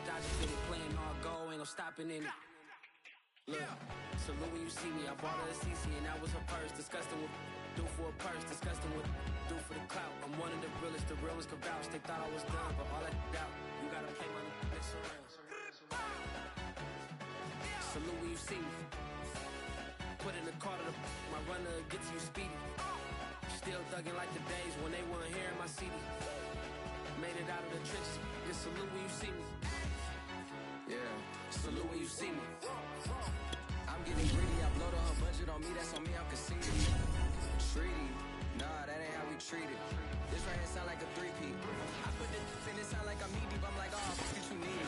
dodging fit it, playing all go, ain't no stopping in it. Look, salute when you see me. I bought her a CC and that was her purse. Disgusting with do for a purse. Disgusting with do for the clout. I'm one of the realest can vouch. They thought I was done, but all I doubt. You gotta pay my banks2serious. Salute when you see me. Put in the car to the my runner gets you speedy. Still thugging like the days when they weren't here in my CD. Made it out of the trenches. Just salute when you see me. Yeah, salute when you see me. I'm getting greedy, I blowed her budget on me, that's on me, I'm conceited. Treaty, nah, that ain't how we treat it. This right here sound like a three-peat. I put the in it sound like I'm knee deep, I'm like, oh, fuck you need.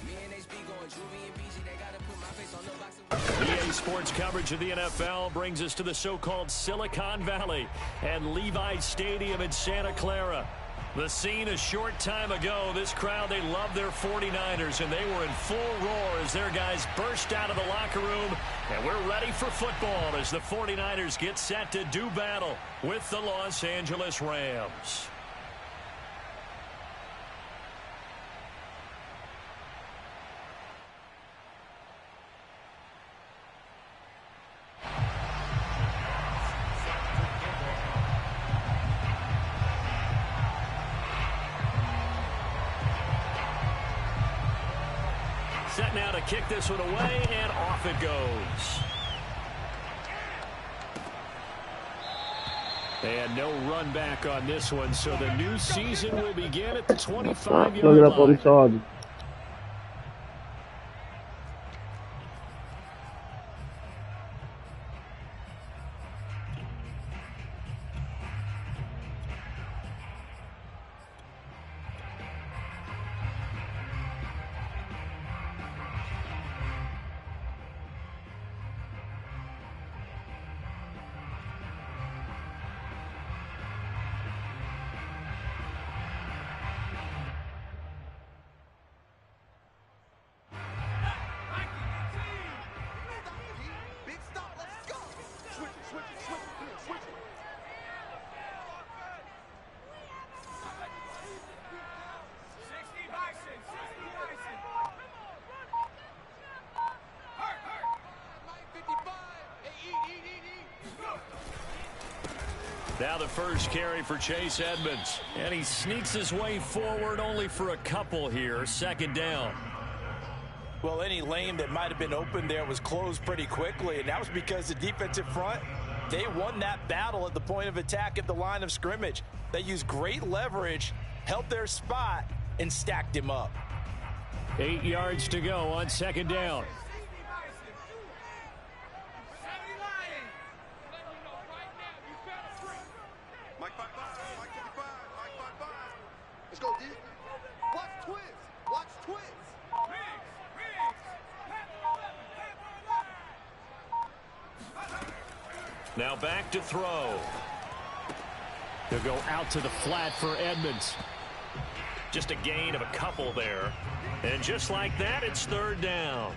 Me and HB going Juvie and BG, they gotta put my face on the box. EA Sports coverage of the NFL brings us to the so-called Silicon Valley and Levi Stadium in Santa Clara. The scene a short time ago, this crowd, they love their 49ers, and they were in full roar as their guys burst out of the locker room. And we're ready for football as the 49ers get set to do battle with the Los Angeles Rams. Set now to kick this one away, and off it goes. And no run back on this one, so the new season will begin at the 25-yard line. Now the first carry for Chase Edmonds. And he sneaks his way forward only for a couple here. Second down. Well, any lane that might have been open there was closed pretty quickly, and that was because the defensive front, they won that battle at the point of attack at the line of scrimmage. They used great leverage, held their spot, and stacked him up. 8 yards to go on second down. Let's go, D. Watch twins. Watch twins. Now back to throw. He'll go out to the flat for Edmonds. Just a gain of a couple there. And just like that, it's third down.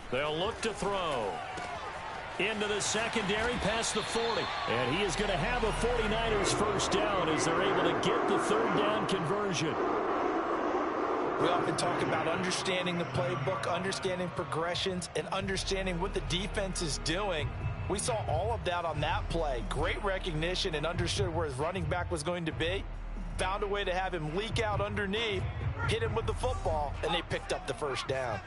They'll look to throw. Into the secondary past the 40. And he is going to have a 49ers first down as they're able to get the third down conversion. We often talk about understanding the playbook, understanding progressions, and understanding what the defense is doing. We saw all of that on that play. Great recognition and understood where his running back was going to be. Found a way to have him leak out underneath, hit him with the football, and they picked up the first down.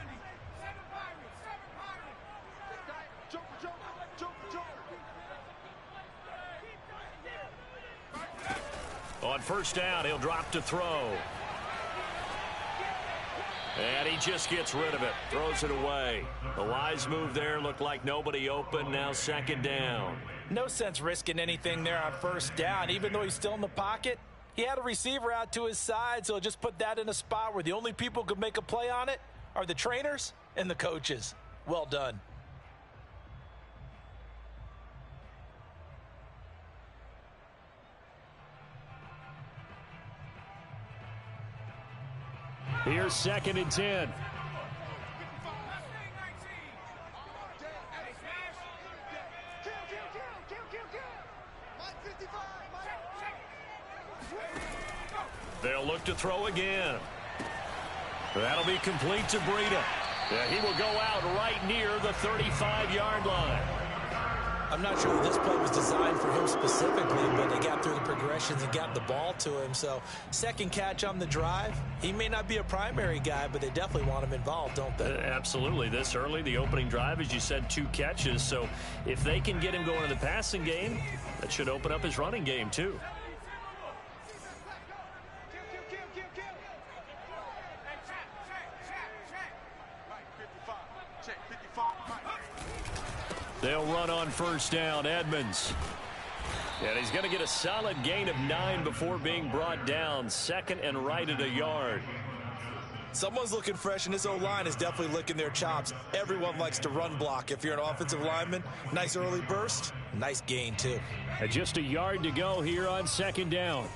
On first down, he'll drop to throw. And he just gets rid of it, throws it away. The wise move there, looked like nobody open, now second down. No sense risking anything there on first down. Even though he's still in the pocket, he had a receiver out to his side, so he'll just put that in a spot where the only people who could make a play on it are the trainers and the coaches. Well done. Here's 2nd and 10. They'll look to throw again. That'll be complete to Breida. Yeah, he will go out right near the 35-yard line. I'm not sure that this play was designed for him specifically, but they got through the progressions and got the ball to him. So, second catch on the drive. He may not be a primary guy, but they definitely want him involved, don't they? Absolutely. This early, the opening drive, as you said, 2 catches. So, if they can get him going in the passing game, that should open up his running game, too. They'll run on 1st down. Edmonds. And he's going to get a solid gain of 9 before being brought down. 2nd and right at a yard. Someone's looking fresh, and this O-line is definitely licking their chops. Everyone likes to run block. If you're an offensive lineman, nice early burst, nice gain, too. And just a yard to go here on 2nd down.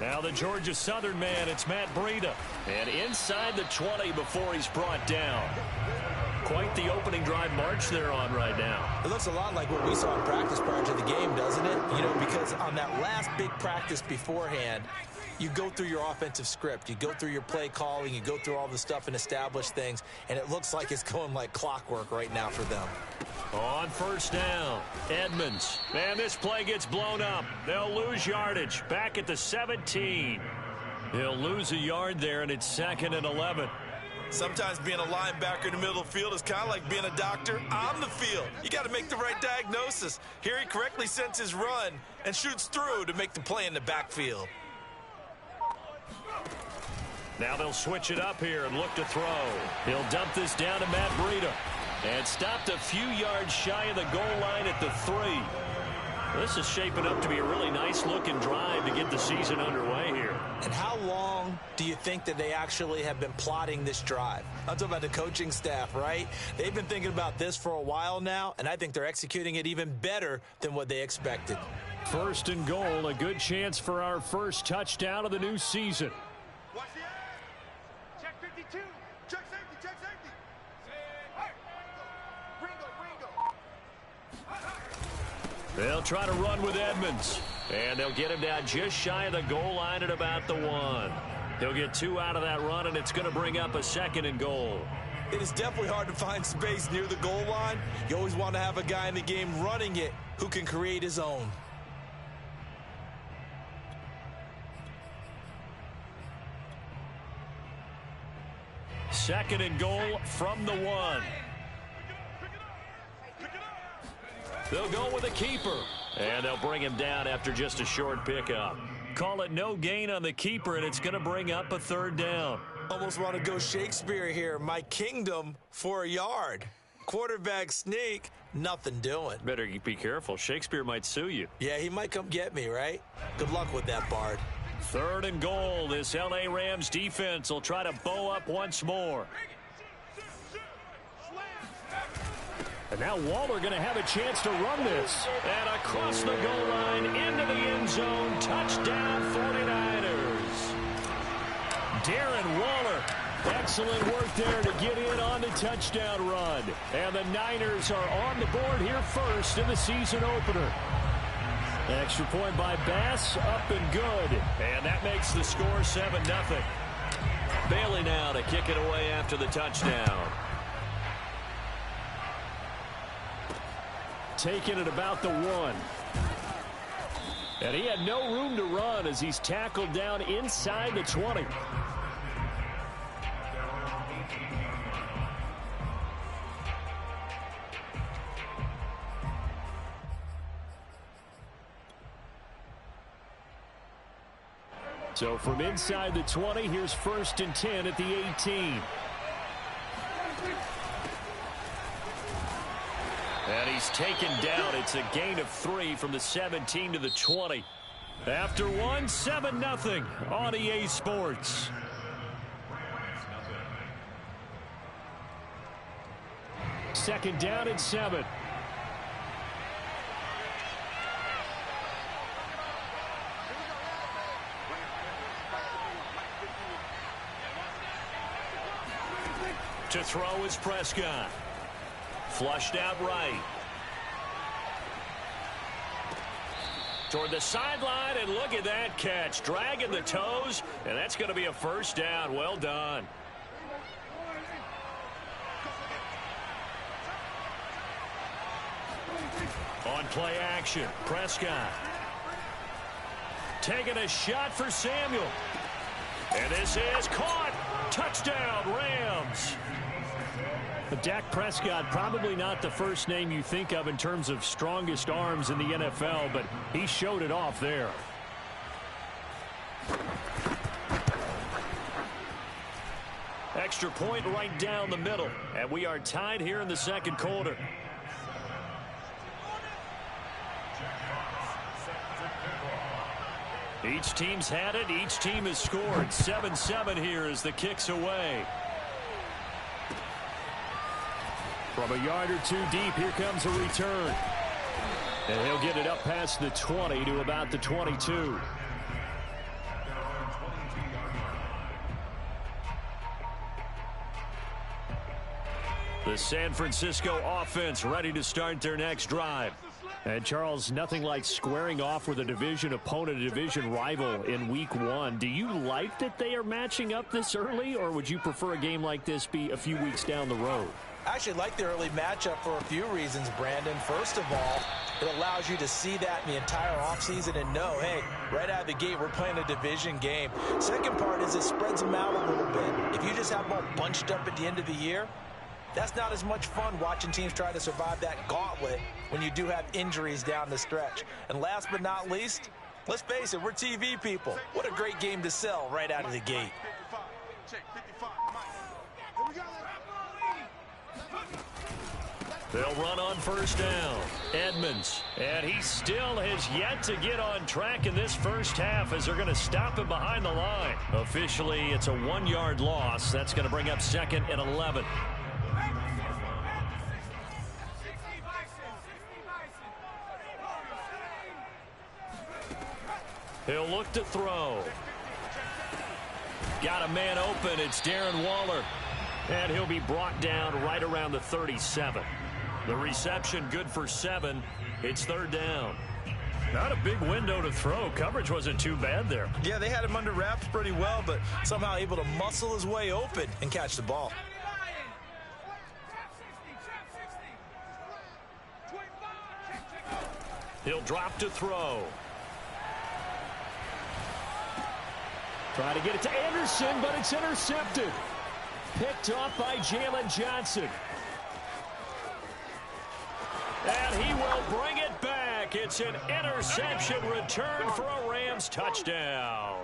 Now the Georgia Southern man, it's Matt Breida. And inside the 20 before he's brought down. Quite the opening drive march they're on right now. It looks a lot like what we saw in practice prior to the game, doesn't it? You know, because on that last big practice beforehand, you go through your offensive script. You go through your play calling. You go through all the stuff and establish things. And it looks like it's going like clockwork right now for them. On 1st down, Edmonds. And this play gets blown up. They'll lose yardage. Back at the 17. They'll lose a yard there, and it's 2nd and 11. Sometimes being a linebacker in the middle of the field is kind of like being a doctor on the field. You got to make the right diagnosis. Here he correctly sends his run and shoots through to make the play in the backfield. Now they'll switch it up here and look to throw. He'll dump this down to Matt Breida. And stopped a few yards shy of the goal line at the 3. This is shaping up to be a really nice-looking drive to get the season underway here. And how long do you think that they actually have been plotting this drive? I'm talking about the coaching staff, right? They've been thinking about this for a while now, and I think they're executing it even better than what they expected. 1st and goal, a good chance for our first touchdown of the new season. Watch the edge. Check 52. Check safety. Check safety. They'll try to run with Edmonds. And they'll get him down just shy of the goal line at about the 1. He'll get 2 out of that run, and it's going to bring up a 2nd and goal. It is definitely hard to find space near the goal line. You always want to have a guy in the game running it who can create his own. Second and goal from the 1. They'll go with a keeper. And they'll bring him down after just a short pickup. Call it no gain on the keeper, and it's going to bring up a 3rd down. Almost want to go Shakespeare here. My kingdom for a yard. Quarterback sneak, nothing doing. Better be careful. Shakespeare might sue you. Yeah, he might come get me, right? Good luck with that, Bard. 3rd and goal. This L.A. Rams defense will try to bow up once more. And now Waller going to have a chance to run this. And across the goal line, into the end zone, touchdown 49ers. Darren Waller, excellent work there to get in on the touchdown run. And the Niners are on the board here first in the season opener. Extra point by Bass, up and good. And that makes the score 7-0. Bailey now to kick it away after the touchdown. Taking it about the 1. And he had no room to run as he's tackled down inside the 20. So from inside the 20, here's 1st and 10 at the 18. And he's taken down. It's a gain of 3 from the 17 to the 20. After one, 7-0 on EA Sports. Second down and 7. To throw is Prescott. Flushed out right. Toward the sideline, and look at that catch. Dragging the toes, and that's going to be a first down. Well done. On play action, Prescott. Taking a shot for Samuel. And this is caught. Touchdown, Rams. But Dak Prescott, probably not the first name you think of in terms of strongest arms in the NFL, but he showed it off there. Extra point right down the middle, and we are tied here in the second quarter. Each team's had it. Each team has scored. 7-7 here as the kick's away. From a yard or two deep, here comes a return. And he'll get it up past the 20 to about the 22. The San Francisco offense ready to start their next drive. And, Charles, nothing like squaring off with a division opponent, a division rival in week one. Do you like that they are matching up this early, or would you prefer a game like this be a few weeks down the road? I actually like the early matchup for a few reasons, Brandon. First of all, it allows you to see that in the entire offseason and know, hey, right out of the gate, we're playing a division game. Second part is it spreads them out a little bit. If you just have them all bunched up at the end of the year, that's not as much fun watching teams try to survive that gauntlet when you do have injuries down the stretch. And last but not least, let's face it, we're TV people. What a great game to sell right out of the gate. They'll run on first down. Edmonds, and he still has yet to get on track in this first half as they're going to stop him behind the line. Officially, it's a 1-yard loss. That's going to bring up second and 11. He'll look to throw. Got a man open. It's Darren Waller. And he'll be brought down right around the 37. The reception good for 7. It's third down. Not a big window to throw. Coverage wasn't too bad there. Yeah, they had him under wraps pretty well, but somehow able to muscle his way open and catch the ball. He'll drop to throw. Trying to get it to Anderson, but it's intercepted. Picked off by Jalen Johnson. And he will bring it back. It's an interception return for a Rams touchdown.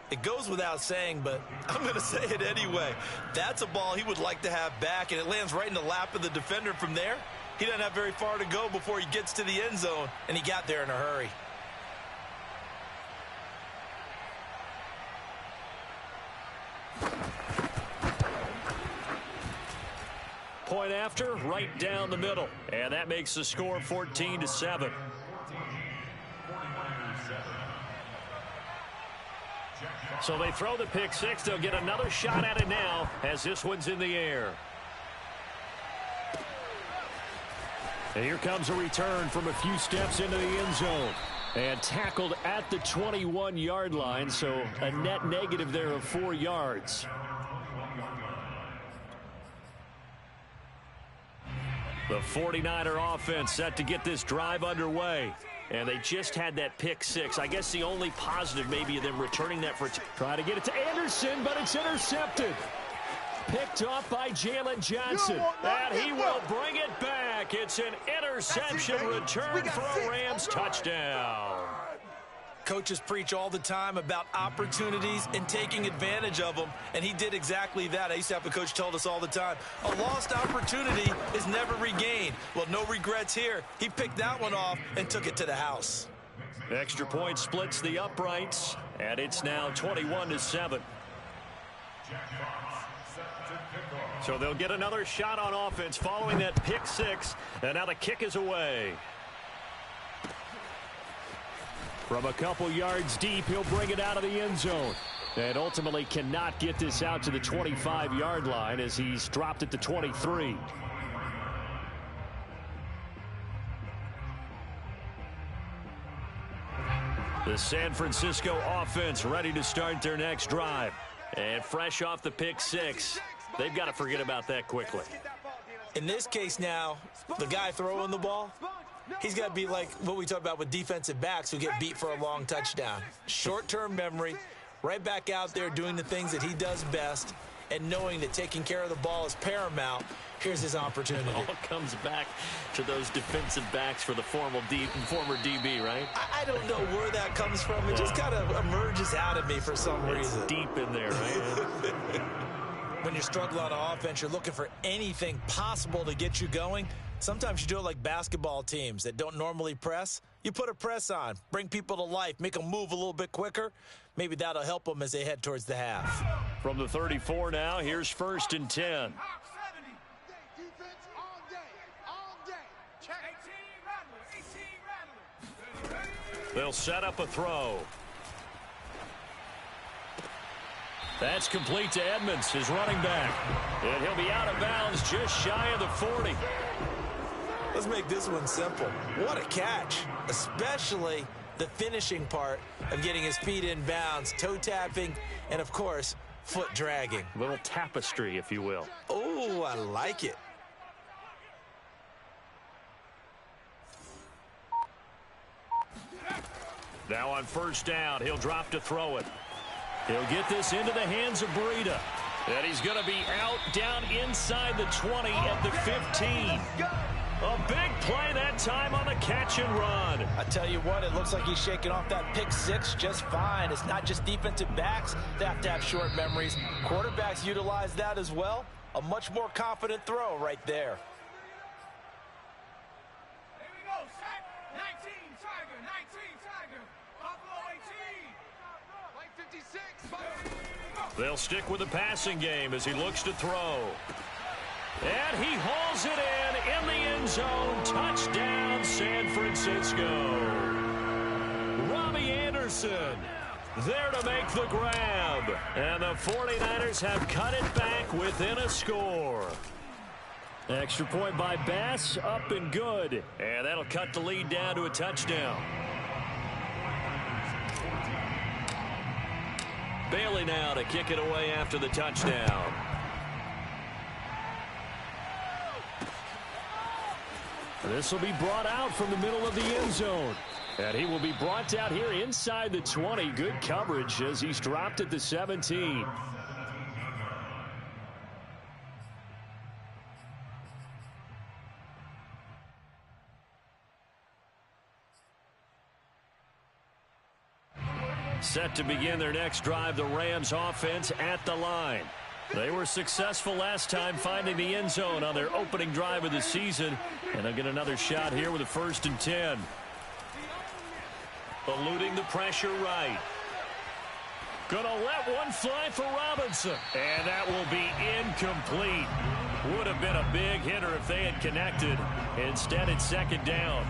It goes without saying, but I'm going to say it anyway. That's a ball he would like to have back, and it lands right in the lap of the defender from there. He doesn't have very far to go before he gets to the end zone, and he got there in a hurry. Point after, right down the middle. And that makes the score 14-7. So they throw the pick six. They'll get another shot at it now as this one's in the air. And here comes a return from a few steps into the end zone. And tackled at the 21-yard line, so a net negative there of 4 yards. The 49er offense set to get this drive underway. And they just had that pick six. I guess the only positive maybe of them returning that for... Trying to get it to Anderson, but it's intercepted. Picked off by Jalen Johnson. And he will bring it back. It's an interception return for a Rams touchdown. Coaches preach all the time about opportunities and taking advantage of them, and he did exactly that. I used to have a coach tell us all the time, a lost opportunity is never regained. Well, no regrets here. He picked that one off and took it to the house. Extra point splits the uprights, and it's now 21-7. So they'll get another shot on offense following that pick six, and now the kick is away. From a couple yards deep, he'll bring it out of the end zone. And ultimately cannot get this out to the 25-yard line as he's dropped it to 23. The San Francisco offense ready to start their next drive. And fresh off the pick six, they've got to forget about that quickly. In this case now, the guy throwing the ball, he's got to be like what we talk about with defensive backs who get beat for a long touchdown. Short-term memory, right back out there doing the things that he does best, and knowing that taking care of the ball is paramount. Here's his opportunity. It all comes back to those defensive backs for the former DB, right? I don't know where that comes from. It just kind of emerges out of me for some reason. It's deep in there, right? When you're struggling on offense, you're looking for anything possible to get you going. Sometimes you do it like basketball teams that don't normally press. You put a press on, bring people to life, make them move a little bit quicker. Maybe that'll help them as they head towards the half. From the 34 now, here's 1st and 10. They'll set up a throw. That's complete to Edmonds, his running back. And he'll be out of bounds just shy of the 40. Let's make this one simple. What a catch, especially the finishing part of getting his feet in bounds, toe tapping, and, of course, foot dragging. A little tapestry, if you will. Oh, I like it. Now on 1st down, he'll drop to throw it. He'll get this into the hands of Breida. And he's going to be out down inside the 20 at the 15. A big play that time on the catch and run. I tell you what, it looks like he's shaking off that pick six just fine. It's not just defensive backs that have to have short memories. Quarterbacks utilize that as well. A much more confident throw right there. Here we go, sack. 19, Tiger, 19, Tiger. Buffalo 18. Like 56. They'll stick with the passing game as he looks to throw. And he hauls it in the end zone. Touchdown, San Francisco. Robbie Anderson there to make the grab. And the 49ers have cut it back within a score. Extra point by Bass, up and good. And that'll cut the lead down to a touchdown. Bailey now to kick it away after the touchdown. This will be brought out from the middle of the end zone. And he will be brought out here inside the 20. Good coverage as he's dropped at the 17. Set to begin their next drive, the Rams offense at the line. They were successful last time finding the end zone on their opening drive of the season. And they'll get another shot here with a 1st and 10. Eluding the pressure right. Gonna let one fly for Robinson. And that will be incomplete. Would have been a big hitter if they had connected. Instead, it's 2nd down.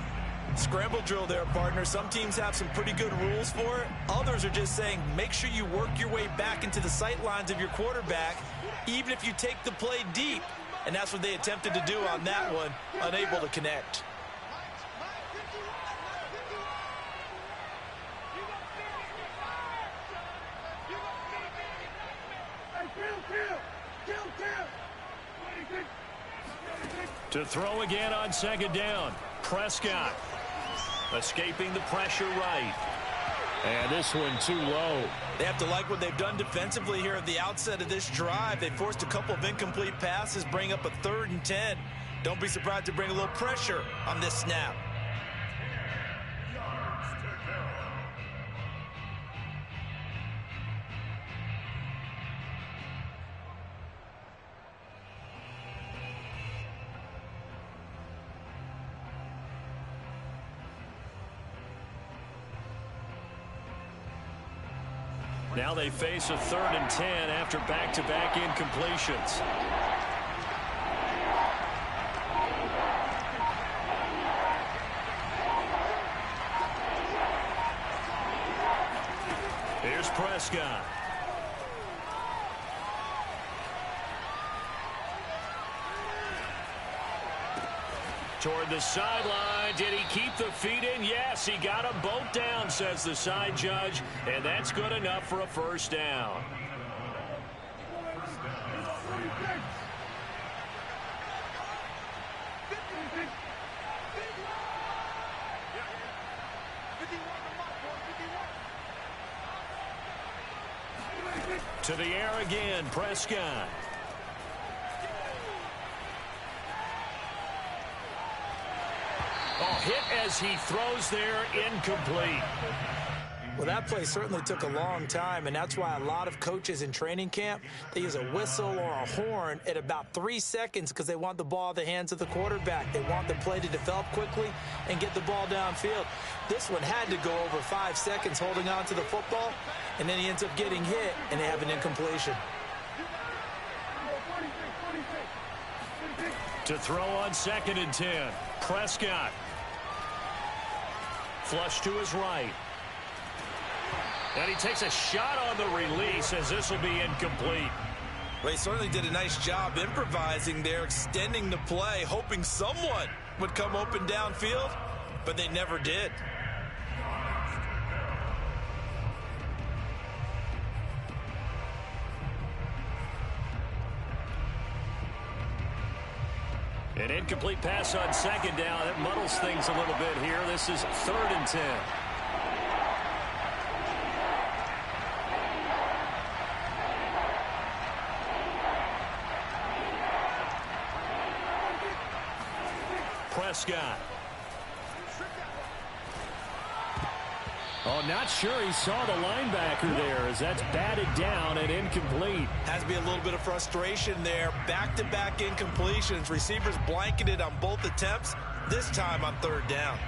Scramble drill there, partner. Some teams have some pretty good rules for it. Others are just saying make sure you work your way back into the sight lines of your quarterback, even if you take the play deep. And that's what they attempted to do on that one, unable to connect. To throw again on 2nd down. Prescott escaping the pressure right. And this one too low. They have to like what they've done defensively here at the outset of this drive. They forced a couple of incomplete passes, bring up a 3rd and 10. Don't be surprised to bring a little pressure on this snap. Now they face a 3rd and 10 after back-to-back incompletions. Here's Prescott. Toward the sideline. Did he keep the feet in? Yes, he got them both down, says the side judge, and that's good enough for a first down. To the air again, Prescott. Oh, hit as he throws there, incomplete. Well, that play certainly took a long time, and that's why a lot of coaches in training camp, they use a whistle or a horn at about 3 seconds because they want the ball in the hands of the quarterback. They want the play to develop quickly and get the ball downfield. This one had to go over 5 seconds holding on to the football, and then he ends up getting hit, and they have an incompletion. To throw on 2nd and 10, Prescott. Flush to his right. And he takes a shot on the release as this will be incomplete. Well, he certainly did a nice job improvising there, extending the play, hoping someone would come open downfield, but they never did. An incomplete pass on 2nd down. That muddles things a little bit here. This is 3rd and 10. Prescott. Oh, not sure he saw the linebacker there as that's batted down and incomplete. Has to be a little bit of frustration there. Back-to-back incompletions. Receivers blanketed on both attempts, this time on 3rd down.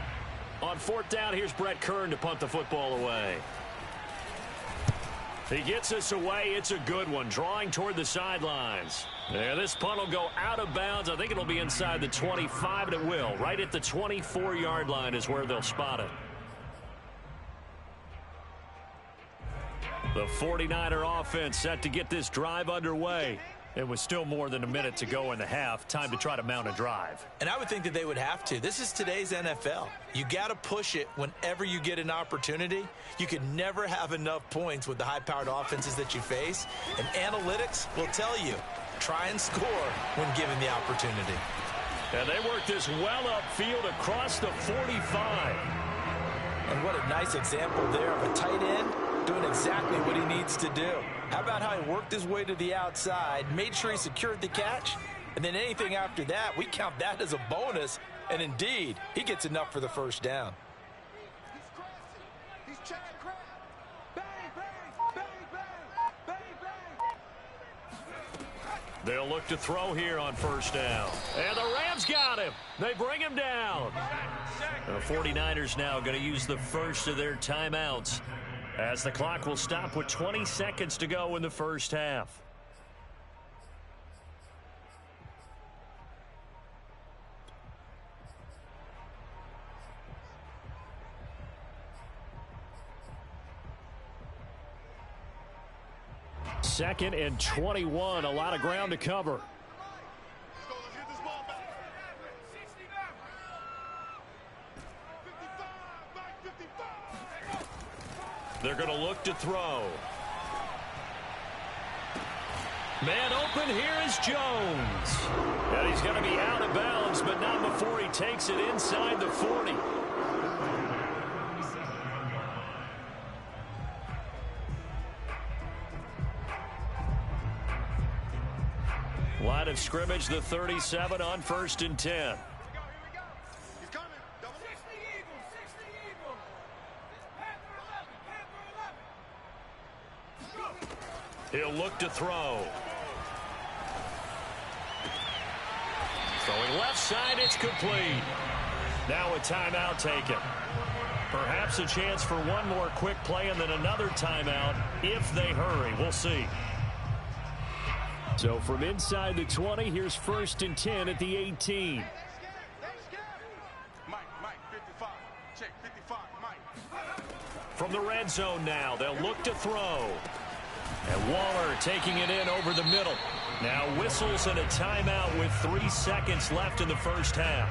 On 4th down, here's Brett Kern to punt the football away. He gets us away. It's a good one, drawing toward the sidelines. Yeah, this punt will go out of bounds. I think it'll be inside the 25, and it will. Right at the 24-yard line is where they'll spot it. The 49er offense set to get this drive underway. It was still more than a minute to go in the half. Time to try to mount a drive. And I would think that they would have to. This is today's NFL. You got to push it whenever you get an opportunity. You can never have enough points with the high-powered offenses that you face. And analytics will tell you, try and score when given the opportunity. And they work this well upfield across the 45. And what a nice example there of a tight end doing exactly what he needs to do. How about how he worked his way to the outside, made sure he secured the catch, and then anything after that, we count that as a bonus. And indeed, he gets enough for the first down. He's crossing. He's checking crap. Bang, bang, bang, bang, bang, bang. They'll look to throw here on 1st down. And the Rams got him. They bring him down. The 49ers now going to use the first of their timeouts, as the clock will stop with 20 seconds to go in the first half. Second and 21, a lot of ground to cover. Let's go. Let's get this ball back. 55, back 55. They're going to look to throw. Man open, here is Jones. And he's going to be out of bounds, but not before he takes it inside the 40. Line of scrimmage, the 37 on 1st and 10. Here we go. He's coming. Double. 60 Eagles, 60 Eagles. Panther 11, Panther 11. He'll look to throw. Throwing left side, it's complete. Now a timeout taken. Perhaps a chance for one more quick play and then another timeout if they hurry. We'll see. So from inside the 20, here's 1st and 10 at the 18. Mike, 55. Check, 55, Mike. From the red zone now, they'll look to throw. And Waller taking it in over the middle. Now whistles and a timeout with 3 seconds left in the first half.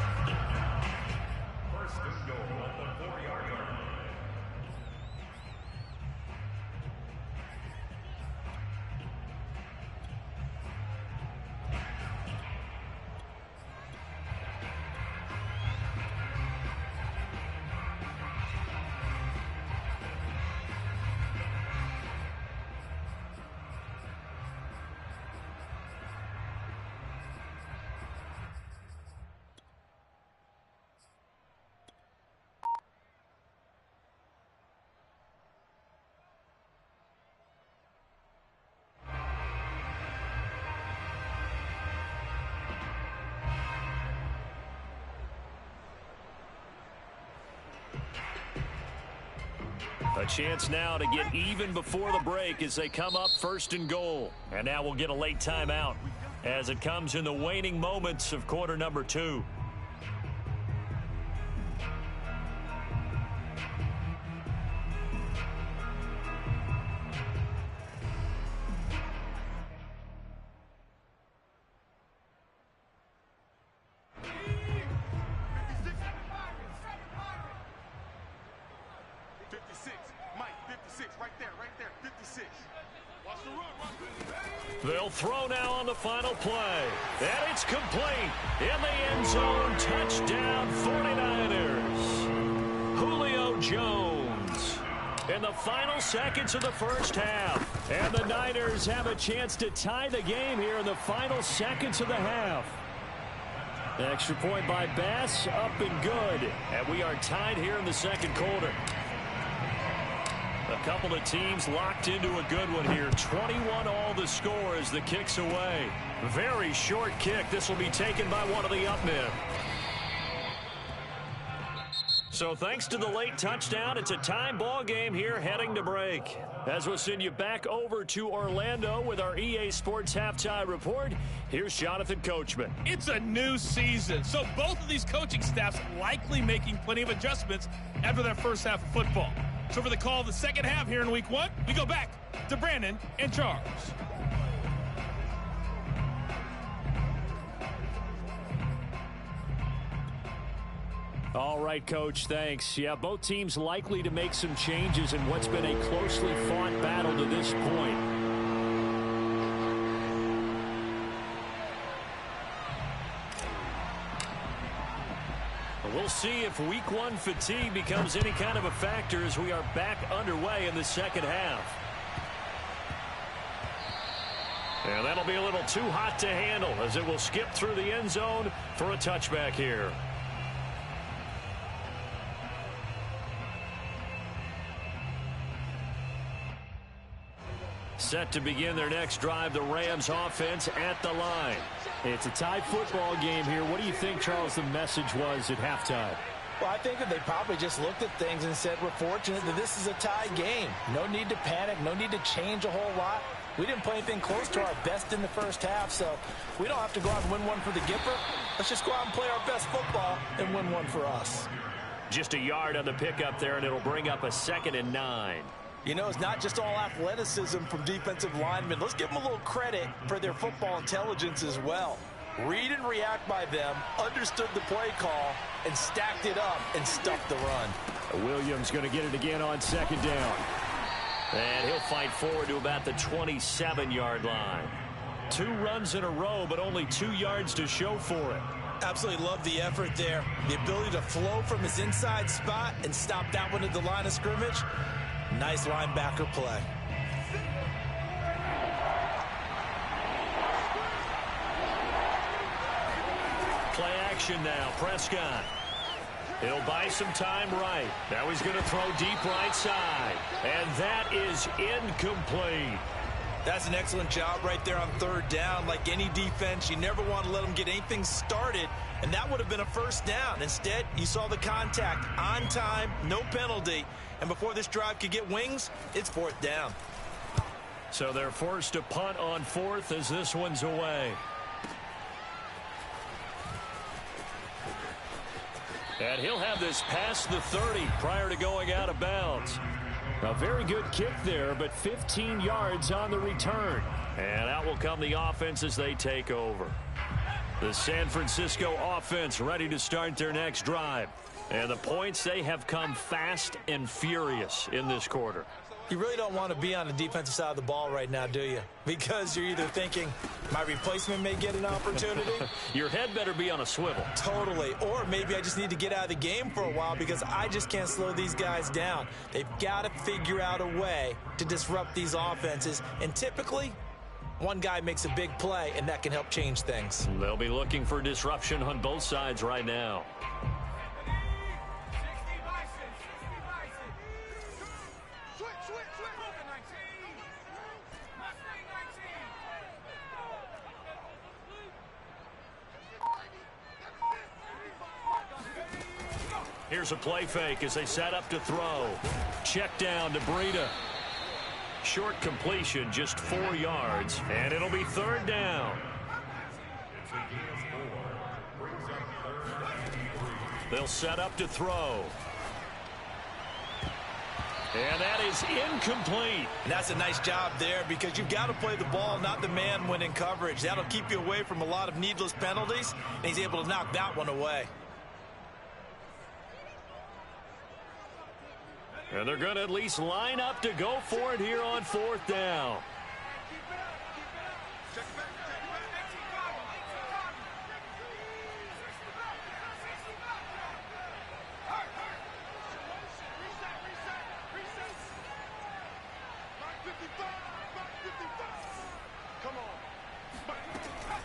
A chance now to get even before the break as they come up 1st and goal. And now we'll get a late timeout as it comes in the waning moments of quarter number 2. They'll throw now on the final play. And it's complete. In the end zone, touchdown 49ers. Julio Jones in the final seconds of the first half. And the Niners have a chance to tie the game here in the final seconds of the half. An extra point by Bass, up and good. And we are tied here in the second quarter. A couple of teams locked into a good one here. 21 all the score as the kick's away. Very short kick. This will be taken by one of the up men. So thanks to the late touchdown, it's a time ball game here heading to break. As we'll send you back over to Orlando with our EA Sports Halftime Report, here's Jonathan Coachman. It's a new season, so both of these coaching staffs likely making plenty of adjustments after their first half of football. So for the call of the second half here in week 1, we go back to Brandon and Charles. All right, Coach, thanks. Yeah, both teams likely to make some changes in what's been a closely fought battle to this point. We'll see if week 1 fatigue becomes any kind of a factor as we are back underway in the second half. And that'll be a little too hot to handle as it will skip through the end zone for a touchback here. Set to begin their next drive, the Rams offense at the line. It's a tie football game here. What do you think, Charles, the message was at halftime? Well, I think that they probably just looked at things and said, we're fortunate that this is a tie game. No need to panic. No need to change a whole lot. We didn't play anything close to our best in the first half, so we don't have to go out and win one for the Gipper. Let's just go out and play our best football and win one for us. Just a yard on the pickup there, and it'll bring up a 2nd and 9. You know, it's not just all athleticism from defensive linemen. Let's give them a little credit for their football intelligence as well. Read and react by them, understood the play call, and stacked it up and stuffed the run. Williams going to get it again on 2nd down. And he'll fight forward to about the 27-yard line. 2 runs in a row, but only 2 yards to show for it. Absolutely love the effort there. The ability to flow from his inside spot and stop that one at the line of scrimmage. Nice linebacker play. Play action now. Prescott. He'll buy some time right. Now he's going to throw deep right side. And that is incomplete. That's an excellent job right there on third down. Like any defense, you never want to let them get anything started, and that would have been a first down. Instead, you saw the contact on time, no penalty, and before this drive could get wings, it's fourth down. So they're forced to punt on fourth as this one's away. And he'll have this past the 30 prior to going out of bounds. A very good kick there, but 15 yards on the return. And out will come the offense as they take over. The San Francisco offense ready to start their next drive. And the points, they have come fast and furious in this quarter. You really don't want to be on the defensive side of the ball right now, do you? Because you're either thinking, my replacement may get an opportunity. Your head better be on a swivel. Totally. Or maybe I just need to get out of the game for a while because I just can't slow these guys down. They've got to figure out a way to disrupt these offenses. And typically, one guy makes a big play, and that can help change things. They'll be looking for disruption on both sides right now. Here's a play fake as they set up to throw. Check down to Breida. Short completion, just 4 yards, and it'll be third down. They'll set up to throw. And that is incomplete. And that's a nice job there because you've got to play the ball, not the man when in coverage. That'll keep you away from a lot of needless penalties, and he's able to knock that one away. And they're going to at least line up to go for it here on fourth down.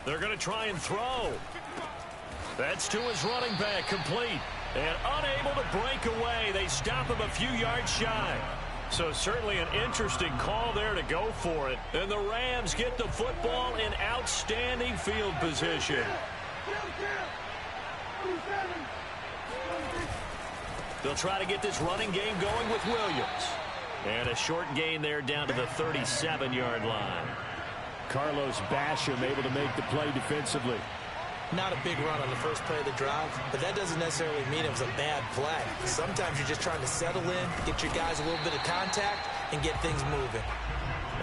They're going to try and throw. That's to his running back, complete. And unable to break away. They stop him a few yards shy. So certainly an interesting call there to go for it. And the Rams get the football in outstanding field position. They'll try to get this running game going with Williams. And a short gain there down to the 37-yard line. Carlos Basham able to make the play defensively. Not a big run on the first play of the drive, but that doesn't necessarily mean it was a bad play. Sometimes you're just trying to settle in, get your guys a little bit of contact, and get things moving.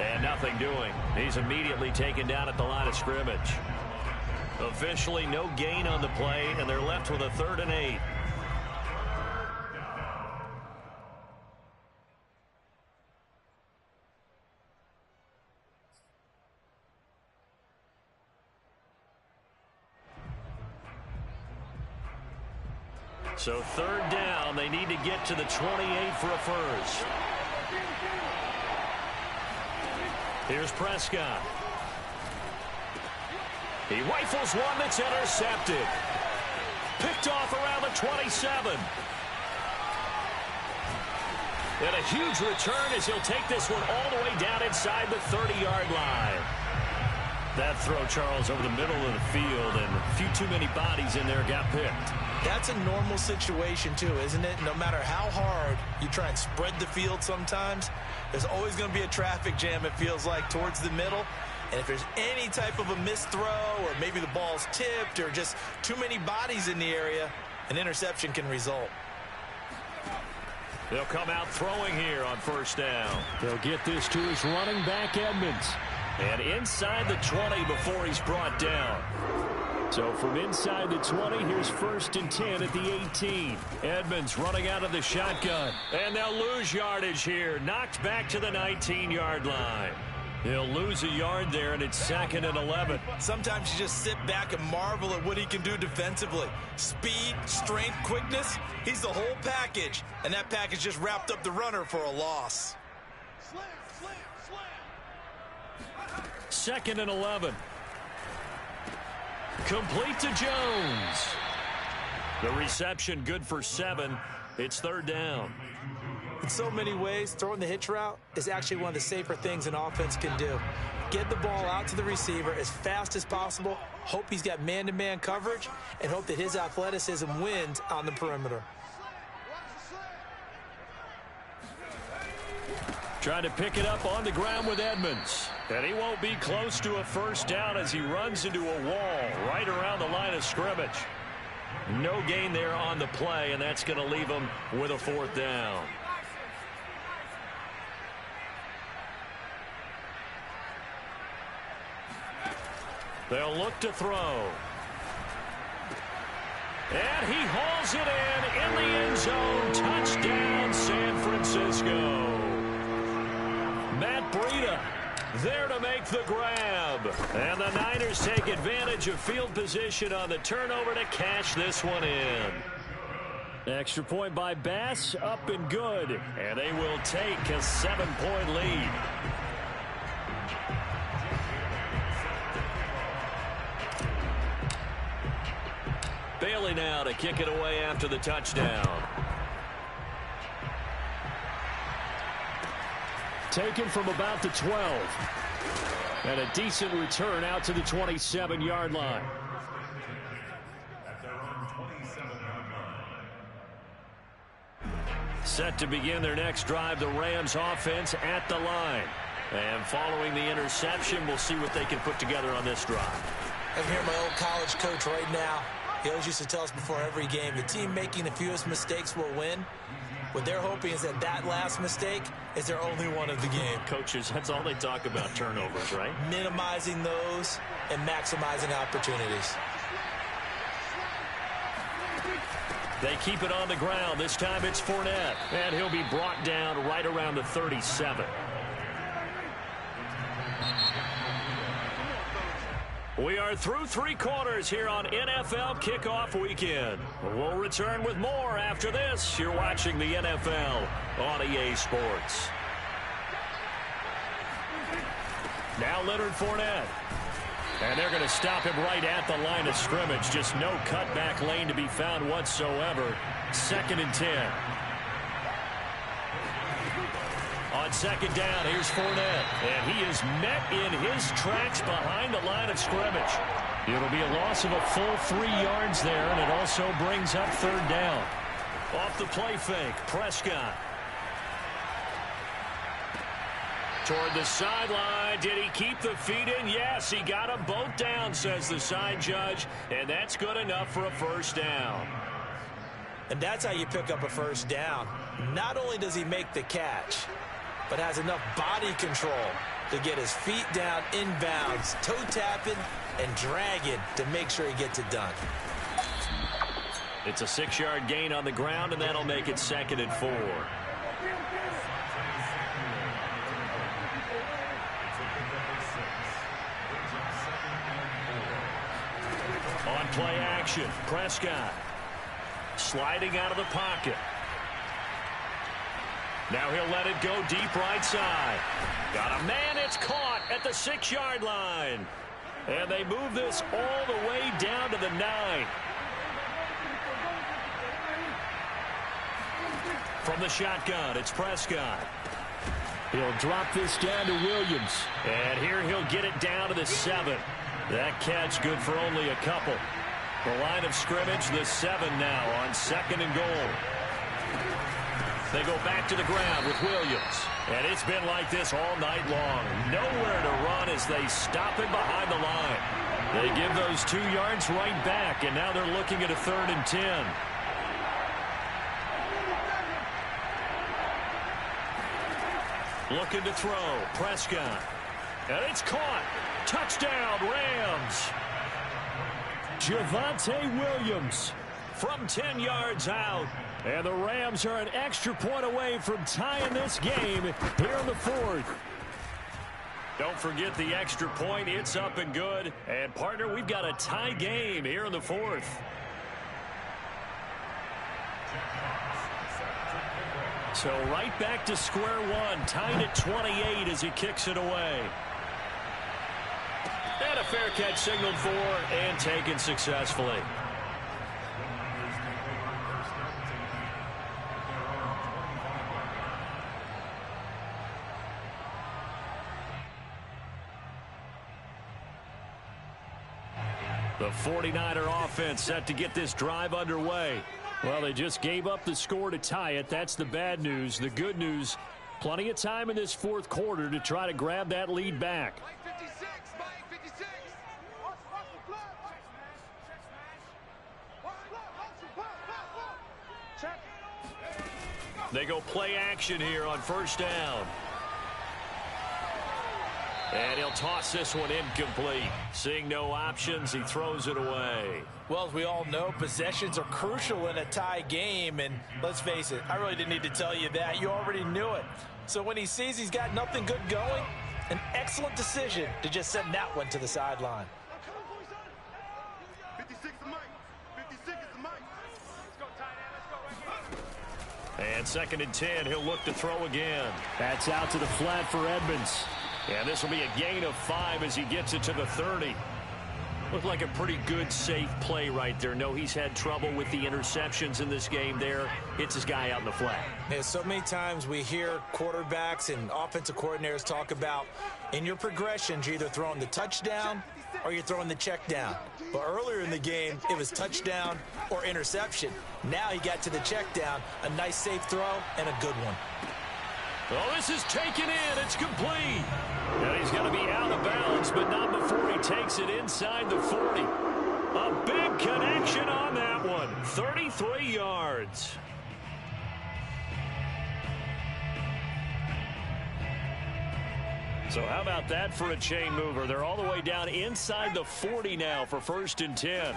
And nothing doing. He's immediately taken down at the line of scrimmage. Officially no gain on the play, and they're left with a 3rd and 8. So 3rd down, they need to get to the 28 for a first. Here's Prescott. He rifles one that's intercepted. Picked off around the 27. And a huge return as he'll take this one all the way down inside the 30-yard line. That throw, Charles, over the middle of the field, and a few too many bodies in there got picked. That's a normal situation, too, isn't it? No matter how hard you try and spread the field sometimes, there's always going to be a traffic jam, it feels like, towards the middle. And if there's any type of a missed throw or maybe the ball's tipped or just too many bodies in the area, an interception can result. They'll come out throwing here on first down. They'll get this to his running back, Edmonds. And inside the 20 before he's brought down. So from inside the 20, here's 1st and 10 at the 18. Edmonds running out of the shotgun. And they'll lose yardage here. Knocked back to the 19-yard line. He'll lose a yard there, and it's 2nd and 11. Sometimes you just sit back and marvel at what he can do defensively. Speed, strength, quickness, he's the whole package. And that package just wrapped up the runner for a loss. Slam, slam, slam. 2nd and 11. Complete to Jones. The reception good for 7. It's 3rd down. In so many ways, throwing the hitch route is actually one of the safer things an offense can do. Get the ball out to the receiver as fast as possible, hope he's got man-to-man coverage, and hope that his athleticism wins on the perimeter. Trying to pick it up on the ground with Edmonds. And he won't be close to a first down as he runs into a wall right around the line of scrimmage. No gain there on the play, and that's going to leave him with a fourth down. They'll look to throw. And he hauls it in the end zone. Touchdown, San Francisco. Matt Breida there to make the grab. And the Niners take advantage of field position on the turnover to cash this one in. Extra point by Bass, up and good. And they will take a 7-point lead. Bailey now to kick it away after the touchdown. Taken from about the 12. And a decent return out to the 27-yard line. Set to begin their next drive, the Rams offense at the line. And following the interception, we'll see what they can put together on this drive. I'm here, my old college coach right now. He always used to tell us before every game, the team making the fewest mistakes will win. What they're hoping is that that last mistake is their only one of the game. Coaches, that's all they talk about, turnovers, right? Minimizing those and maximizing opportunities. They keep it on the ground. This time it's Fournette. And he'll be brought down right around the 37. We are through 3 quarters here on NFL Kickoff Weekend. We'll return with more after this. You're watching the NFL on EA Sports. Now Leonard Fournette. And they're going to stop him right at the line of scrimmage. Just no cutback lane to be found whatsoever. 2nd and 10. On 2nd down, here's Fournette. And he is met in his tracks behind the line of scrimmage. It'll be a loss of a full 3 yards there, and it also brings up 3rd down. Off the play fake, Prescott. Toward the sideline. Did he keep the feet in? Yes, he got them both down, says the side judge. And that's good enough for a first down. And that's how you pick up a first down. Not only does he make the catch, but has enough body control to get his feet down inbounds, toe tapping and dragging to make sure he gets it done. It's a 6-yard gain on the ground, and that'll make it 2nd and 4. On play action, Prescott sliding out of the pocket. Now he'll let it go deep right side. Got a man, it's caught at the 6-yard line. And they move this all the way down to the 9. From the shotgun, it's Prescott. He'll drop this down to Williams. And here he'll get it down to the 7. That catch good for only a couple. The line of scrimmage, the 7 now on 2nd and goal. They go back to the ground with Williams. And it's been like this all night long. Nowhere to run as they stop him behind the line. They give those 2 yards right back, and now they're looking at a 3rd and 10. Looking to throw. Prescott. And it's caught. Touchdown, Rams. Javonte Williams from 10 yards out. And the Rams are an extra point away from tying this game here in the 4th. Don't forget the extra point. It's up and good. And, partner, we've got a tie game here in the 4th. So right back to square one. Tied at 28 as he kicks it away. And a fair catch signaled for and taken successfully. The 49er offense set to get this drive underway. Well, they just gave up the score to tie it. That's the bad news. The good news, plenty of time in this fourth quarter to try to grab that lead back. They go play action here on first down. And he'll toss this one incomplete. Seeing no options, he throws it away. Well, as we all know, possessions are crucial in a tie game. And let's face it, I really didn't need to tell you that. You already knew it. So when he sees he's got nothing good going, an excellent decision to just send that one to the sideline. 56 is Mike. 56 is Mike. Let's go, tight end. Let's go. And 2nd and 10, he'll look to throw again. That's out to the flat for Edmonds. And this will be a gain of 5 as he gets it to the 30. Looked like a pretty good, safe play right there. No, he's had trouble with the interceptions in this game there. Hits his guy out in the flat. Yeah, so many times we hear quarterbacks and offensive coordinators talk about in your progressions, you're either throwing the touchdown or you're throwing the check down. But earlier in the game, it was touchdown or interception. Now he got to the check down, a nice safe throw, and a good one. Oh, this is taken in. It's complete. And he's going to be out of bounds, but not before he takes it inside the 40. A big connection on that one. 33 yards. So how about that for a chain mover? They're all the way down inside the 40 now for 1st and 10.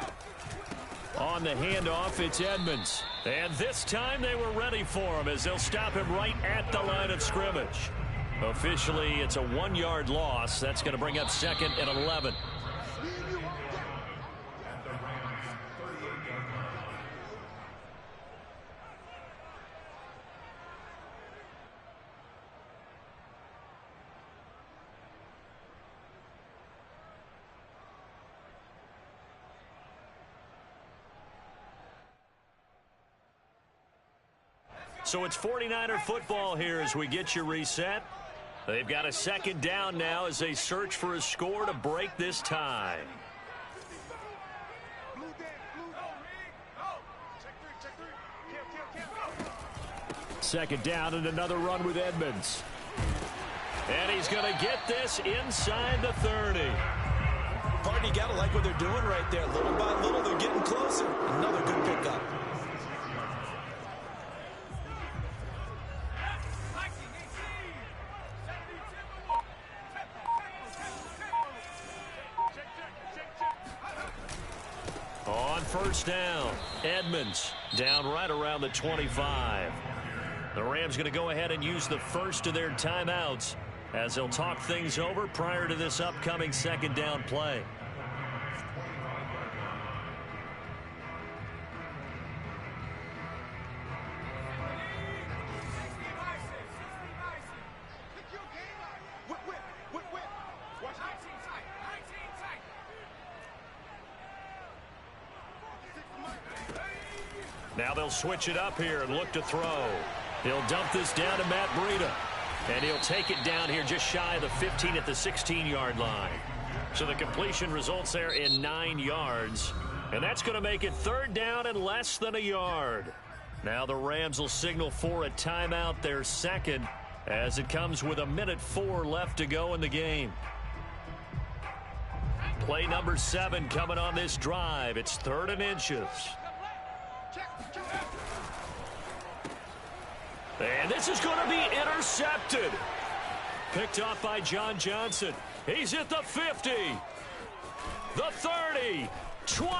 On the handoff, it's Edmonds. And this time they were ready for him as they'll stop him right at the line of scrimmage. Officially, it's a 1-yard loss. That's going to bring up 2nd and 11. So it's 49er football here as we get you reset. They've got a 2nd down now as they search for a score to break this tie. Second down and another run with Edmonds. And he's going to get this inside the 30. Pardon, you got to like what they're doing right there. Little by little, they're getting closer. Another good pickup. On first down, Edmonds down right around the 25. The Rams going to go ahead and use the first of their timeouts as they'll talk things over prior to this upcoming 2nd down play. Now they'll switch it up here and look to throw. He'll dump this down to Matt Breida. And he'll take it down here just shy of the 15 at the 16-yard line. So the completion results there in 9 yards. And that's going to make it 3rd down and less than a yard. Now the Rams will signal for a timeout, their 2nd, as it comes with 1:04 left to go in the game. Play number 7 coming on this drive. It's 3rd and inches. And this is going to be intercepted. Picked off by John Johnson. He's at the 50. The 30. 20.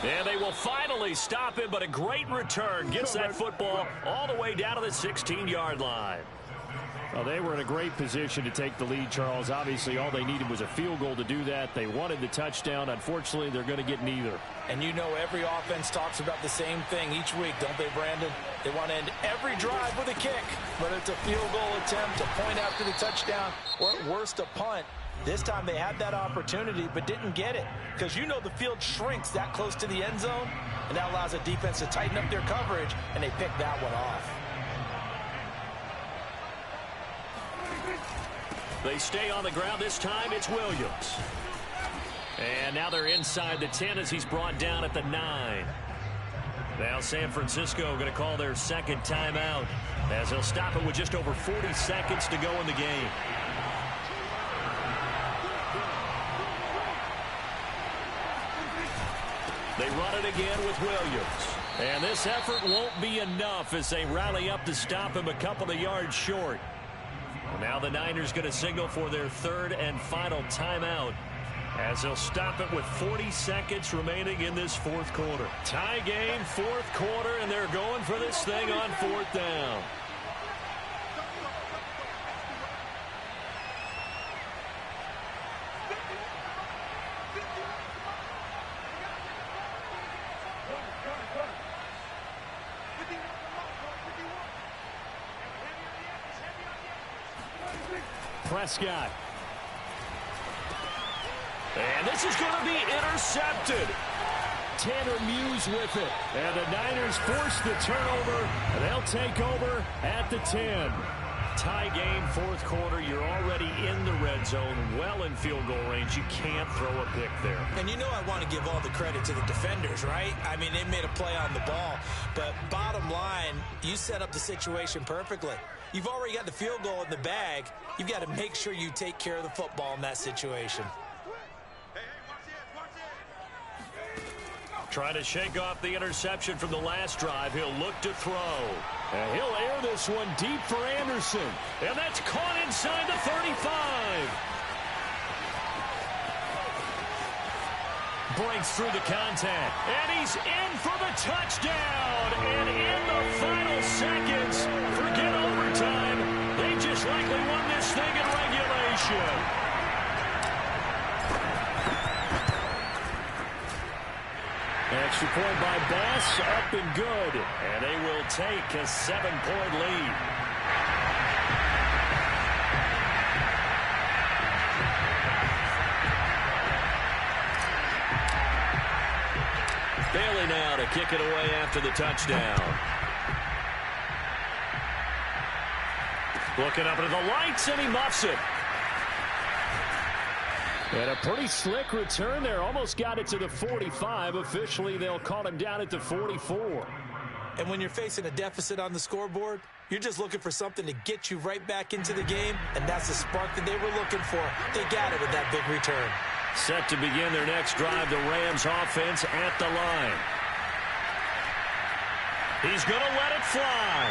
And they will finally stop him, but a great return. Gets that football all the way down to the 16-yard line. Well, they were in a great position to take the lead, Charles. Obviously, all they needed was a field goal to do that. They wanted the touchdown. Unfortunately, they're going to get neither. And you know every offense talks about the same thing each week, don't they, Brandon? They want to end every drive with a kick, whether it's a field goal attempt, a point after the touchdown, or at worst, a punt. This time they had that opportunity but didn't get it because you know the field shrinks that close to the end zone, and that allows the defense to tighten up their coverage, and they pick that one off. They stay on the ground. This time it's Williams. And now they're inside the 10 as he's brought down at the 9. Now San Francisco going to call their second timeout as they'll stop it with just over 40 seconds to go in the game. They run it again with Williams. And this effort won't be enough as they rally up to stop him a couple of yards short. Now the Niners going to signal for their third and final timeout as they'll stop it with 40 seconds remaining in this fourth quarter. Tie game, fourth quarter, and they're going for this thing on fourth down. Prescott. And this is going to be intercepted. Tanner Muse with it. And the Niners force the turnover. And they'll take over at the 10. Tie game, fourth quarter. You're already in the red zone, well in field goal range. You can't throw a pick there. And you know I want to give all the credit to the defenders, right? I mean, they made a play on the ball. But bottom line, you set up the situation perfectly. You've already got the field goal in the bag. You've got to make sure you take care of the football in that situation. Trying to shake off the interception from the last drive. He'll look to throw. And he'll air this one deep for Anderson. And that's caught inside the 35. Breaks through the contact. And he's in for the touchdown. And in the final seconds, forget overtime. They just likely won this thing in regulation. Extra point by Bass, up and good. And they will take a 7-point lead. Bailey now to kick it away after the touchdown. Looking up into the lights, and he muffs it. And a pretty slick return there. Almost got it to the 45. Officially, they'll call him down at the 44. And when you're facing a deficit on the scoreboard, you're just looking for something to get you right back into the game, and that's the spark that they were looking for. They got it with that big return. Set to begin their next drive, the Rams offense at the line. He's going to let it fly.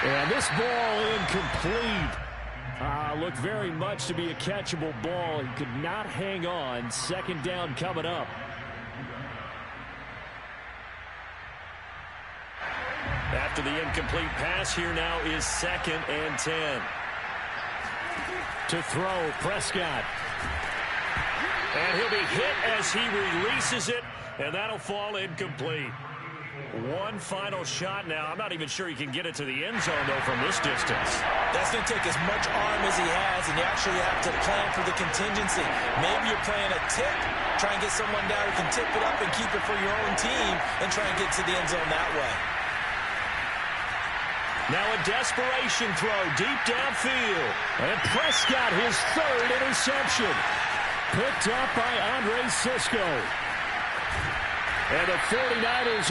And this ball incomplete. Looked very much to be a catchable ball. He could not hang on. Second down coming up. After the incomplete pass, here now is 2nd and 10. To throw, Prescott. And he'll be hit as he releases it, and that'll fall incomplete. One final shot now. I'm not even sure he can get it to the end zone, though, from this distance. That's going to take as much arm as he has, and you actually have to plan for the contingency. Maybe you're playing a tip, try and get someone down who can tip it up and keep it for your own team and try and get to the end zone that way. Now a desperation throw deep downfield. And Prescott, his third interception. Picked up by Andre Sisco. And the 49ers are